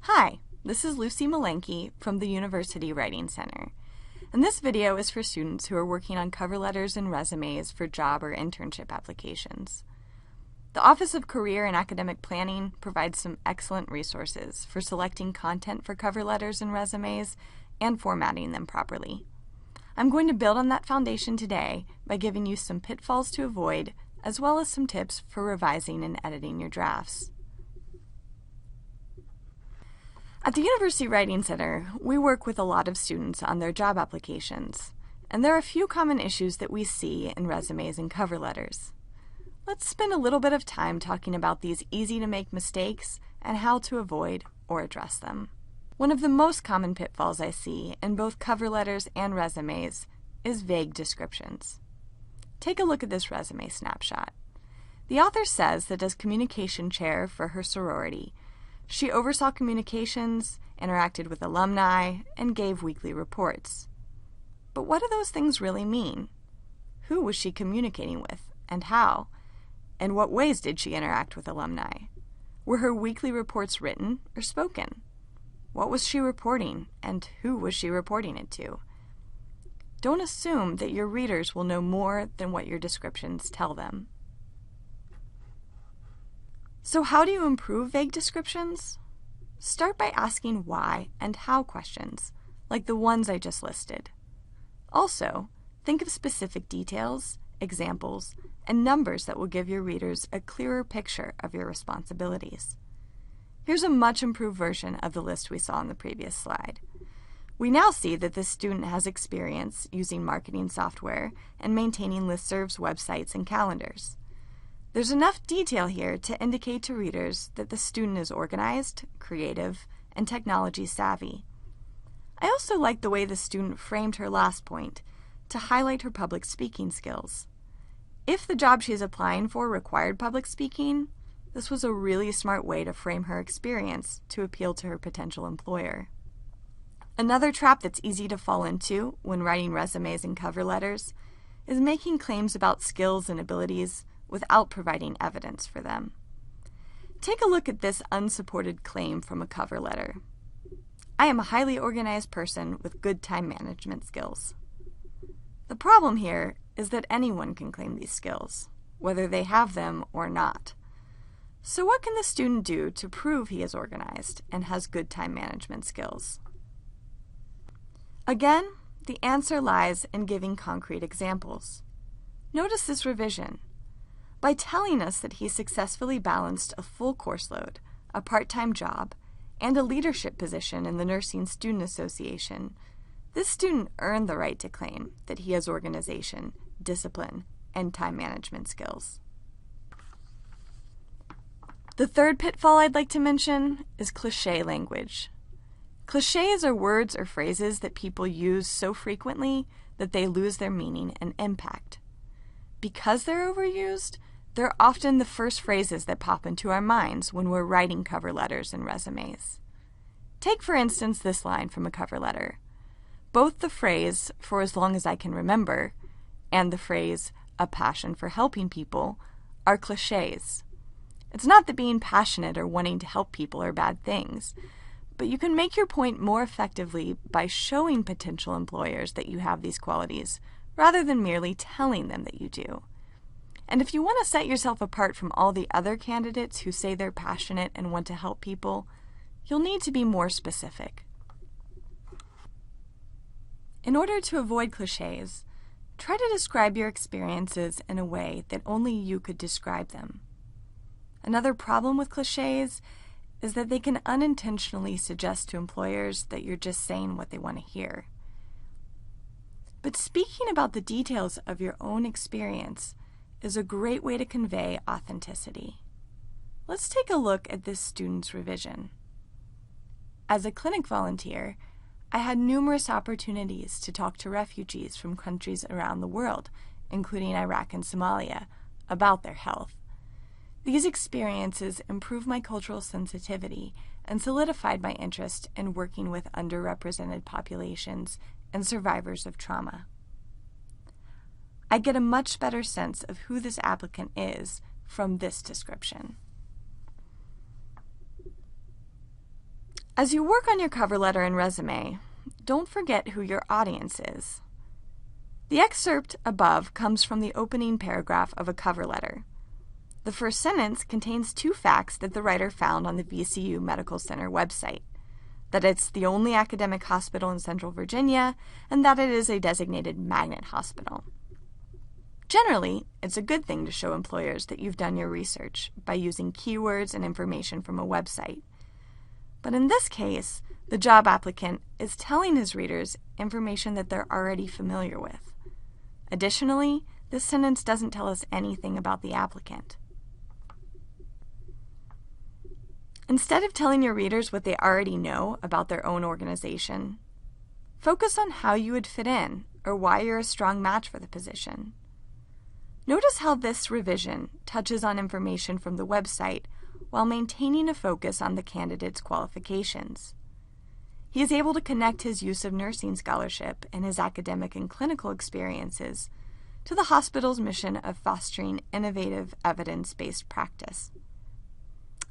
Hi, this is Lucy Malenke from the University Writing Center, and this video is for students who are working on cover letters and resumes for job or internship applications. The Office of Career and Academic Planning provides some excellent resources for selecting content for cover letters and resumes and formatting them properly. I'm going to build on that foundation today by giving you some pitfalls to avoid, as well as some tips for revising and editing your drafts. At the University Writing Center, we work with a lot of students on their job applications, and there are a few common issues that we see in resumes and cover letters. Let's spend a little bit of time talking about these easy-to-make mistakes and how to avoid or address them. One of the most common pitfalls I see in both cover letters and resumes is vague descriptions. Take a look at this resume snapshot. The author says that as communication chair for her sorority, she oversaw communications, interacted with alumni, and gave weekly reports. But what do those things really mean? Who was she communicating with, and how? And what ways did she interact with alumni? Were her weekly reports written or spoken? What was she reporting, and who was she reporting it to? Don't assume that your readers will know more than what your descriptions tell them. So how do you improve vague descriptions? Start by asking why and how questions, like the ones I just listed. Also, think of specific details, examples, and numbers that will give your readers a clearer picture of your responsibilities. Here's a much improved version of the list we saw on the previous slide. We now see that this student has experience using marketing software and maintaining listservs, websites, and calendars. There's enough detail here to indicate to readers that the student is organized, creative, and technology savvy. I also like the way the student framed her last point to highlight her public speaking skills. If the job she is applying for required public speaking, this was a really smart way to frame her experience to appeal to her potential employer. Another trap that's easy to fall into when writing resumes and cover letters is making claims about skills and abilities without providing evidence for them. Take a look at this unsupported claim from a cover letter. I am a highly organized person with good time management skills. The problem here is that anyone can claim these skills, whether they have them or not. So what can the student do to prove he is organized and has good time management skills? Again, the answer lies in giving concrete examples. Notice this revision. By telling us that he successfully balanced a full course load, a part-time job, and a leadership position in the Nursing Student Association, this student earned the right to claim that he has organization, discipline, and time management skills. The third pitfall I'd like to mention is cliché language. Clichés are words or phrases that people use so frequently that they lose their meaning and impact. Because they're overused, they're often the first phrases that pop into our minds when we're writing cover letters and resumes. Take, for instance, this line from a cover letter. Both the phrase, "for as long as I can remember," and the phrase, "a passion for helping people," are clichés. It's not that being passionate or wanting to help people are bad things, but you can make your point more effectively by showing potential employers that you have these qualities, rather than merely telling them that you do. And if you want to set yourself apart from all the other candidates who say they're passionate and want to help people, you'll need to be more specific. In order to avoid clichés, try to describe your experiences in a way that only you could describe them. Another problem with clichés is that they can unintentionally suggest to employers that you're just saying what they want to hear. But speaking about the details of your own experience is a great way to convey authenticity. Let's take a look at this student's revision. As a clinic volunteer, I had numerous opportunities to talk to refugees from countries around the world, including Iraq and Somalia, about their health. These experiences improved my cultural sensitivity and solidified my interest in working with underrepresented populations and survivors of trauma. I get a much better sense of who this applicant is from this description. As you work on your cover letter and resume, don't forget who your audience is. The excerpt above comes from the opening paragraph of a cover letter. The first sentence contains 2 facts that the writer found on the VCU Medical Center website: that it's the only academic hospital in Central Virginia, and that it is a designated magnet hospital. Generally, it's a good thing to show employers that you've done your research by using keywords and information from a website. But in this case, the job applicant is telling his readers information that they're already familiar with. Additionally, this sentence doesn't tell us anything about the applicant. Instead of telling your readers what they already know about their own organization, focus on how you would fit in or why you're a strong match for the position. Notice how this revision touches on information from the website while maintaining a focus on the candidate's qualifications. He is able to connect his use of nursing scholarship and his academic and clinical experiences to the hospital's mission of fostering innovative, evidence-based practice.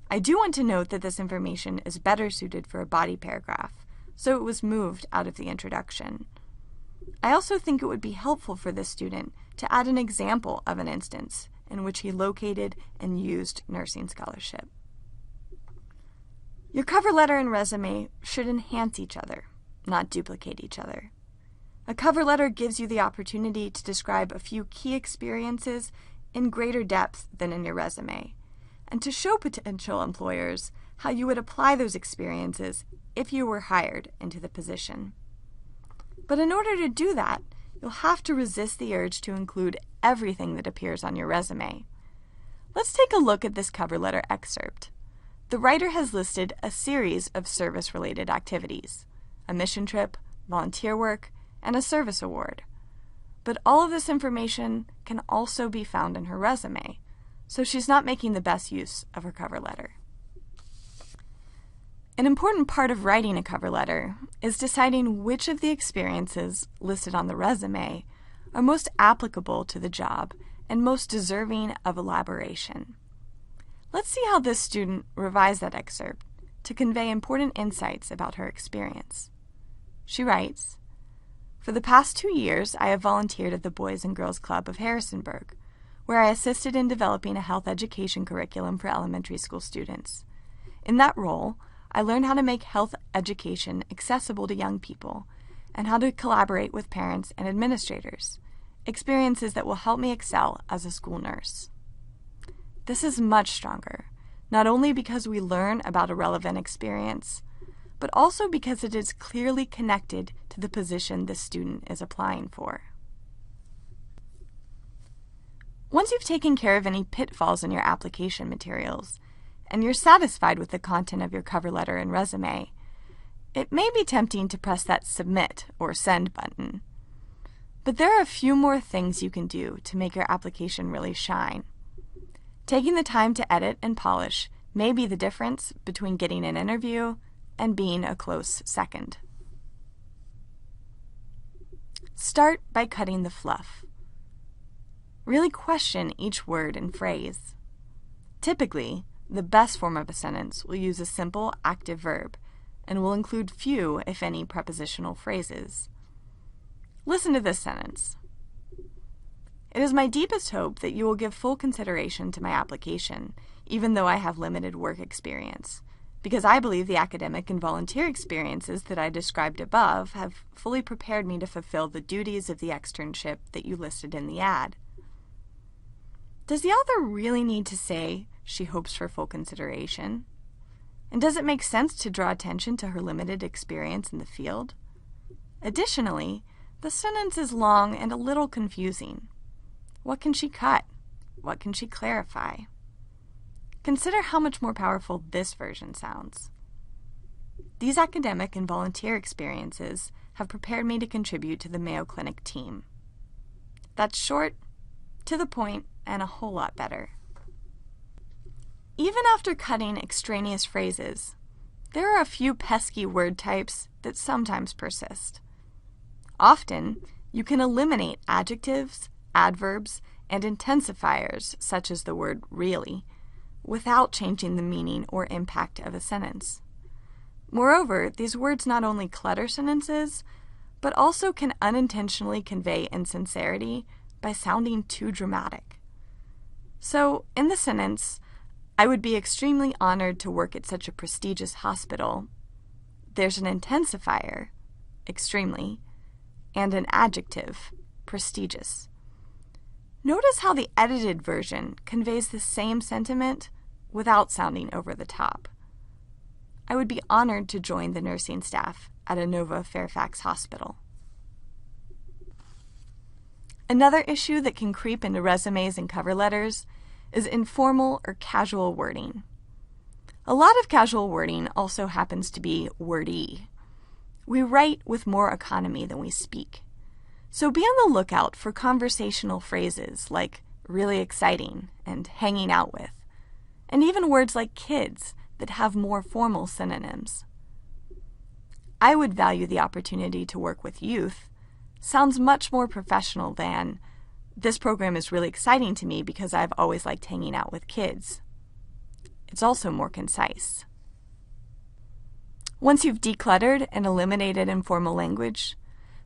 I do want to note that this information is better suited for a body paragraph, so it was moved out of the introduction. I also think it would be helpful for this student to add an example of an instance in which he located and used nursing scholarship. Your cover letter and resume should enhance each other, not duplicate each other. A cover letter gives you the opportunity to describe a few key experiences in greater depth than in your resume, and to show potential employers how you would apply those experiences if you were hired into the position. But in order to do that, you'll have to resist the urge to include everything that appears on your resume. Let's take a look at this cover letter excerpt. The writer has listed a series of service-related activities: a mission trip, volunteer work, and a service award. But all of this information can also be found in her resume, so she's not making the best use of her cover letter. An important part of writing a cover letter is deciding which of the experiences listed on the resume are most applicable to the job and most deserving of elaboration. Let's see how this student revised that excerpt to convey important insights about her experience. She writes, "For the past 2 years, I have volunteered at the Boys and Girls Club of Harrisonburg, where I assisted in developing a health education curriculum for elementary school students. In that role, I learned how to make health education accessible to young people and how to collaborate with parents and administrators, experiences that will help me excel as a school nurse." This is much stronger, not only because we learn about a relevant experience, but also because it is clearly connected to the position the student is applying for. Once you've taken care of any pitfalls in your application materials, and you're satisfied with the content of your cover letter and resume, it may be tempting to press that submit or send button. But there are a few more things you can do to make your application really shine. Taking the time to edit and polish may be the difference between getting an interview and being a close second. Start by cutting the fluff. Really question each word and phrase. Typically, the best form of a sentence will use a simple active verb and will include few, if any, prepositional phrases. Listen to this sentence. "It is my deepest hope that you will give full consideration to my application, even though I have limited work experience, because I believe the academic and volunteer experiences that I described above have fully prepared me to fulfill the duties of the externship that you listed in the ad." Does the author really need to say she hopes for full consideration? And does it make sense to draw attention to her limited experience in the field? Additionally, the sentence is long and a little confusing. What can she cut? What can she clarify? Consider how much more powerful this version sounds. "These academic and volunteer experiences have prepared me to contribute to the Mayo Clinic team." That's short, to the point, and a whole lot better. Even after cutting extraneous phrases, there are a few pesky word types that sometimes persist. Often, you can eliminate adjectives, adverbs, and intensifiers, such as the word really, without changing the meaning or impact of a sentence. Moreover, these words not only clutter sentences, but also can unintentionally convey insincerity by sounding too dramatic. So, in the sentence, I would be extremely honored to work at such a prestigious hospital, there's an intensifier, extremely, and an adjective, prestigious. Notice how the edited version conveys the same sentiment without sounding over the top. I would be honored to join the nursing staff at Inova Fairfax Hospital. Another issue that can creep into resumes and cover letters is informal or casual wording. A lot of casual wording also happens to be wordy. We write with more economy than we speak. So be on the lookout for conversational phrases like really exciting and hanging out with, and even words like kids that have more formal synonyms. I would value the opportunity to work with youth sounds much more professional than, this program is really exciting to me because I've always liked hanging out with kids. It's also more concise. Once you've decluttered and eliminated informal language,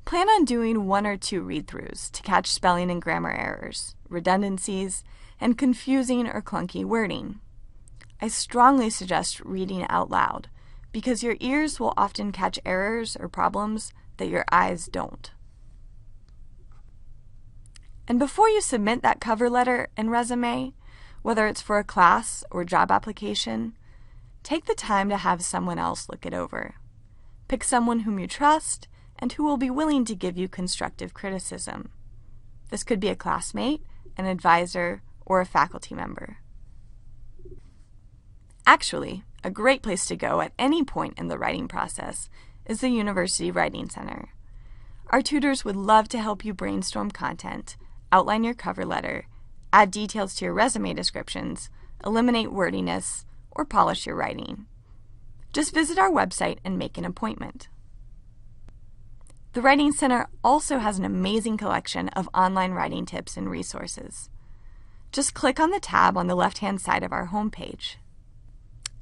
plan on doing 1 or 2 read-throughs to catch spelling and grammar errors, redundancies, and confusing or clunky wording. I strongly suggest reading out loud because your ears will often catch errors or problems that your eyes don't. And before you submit that cover letter and resume, whether it's for a class or job application, take the time to have someone else look it over. Pick someone whom you trust and who will be willing to give you constructive criticism. This could be a classmate, an advisor, or a faculty member. Actually, a great place to go at any point in the writing process is the University Writing Center. Our tutors would love to help you brainstorm content, outline your cover letter, add details to your resume descriptions, eliminate wordiness, or polish your writing. Just visit our website and make an appointment. The Writing Center also has an amazing collection of online writing tips and resources. Just click on the tab on the left-hand side of our homepage.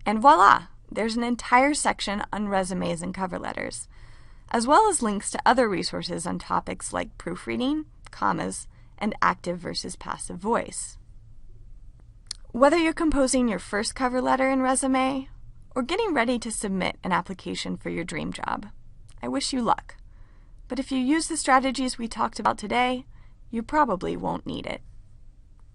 And voila! There's an entire section on resumes and cover letters, as well as links to other resources on topics like proofreading, commas, and active versus passive voice. Whether you're composing your first cover letter and resume, or getting ready to submit an application for your dream job, I wish you luck. But if you use the strategies we talked about today, you probably won't need it.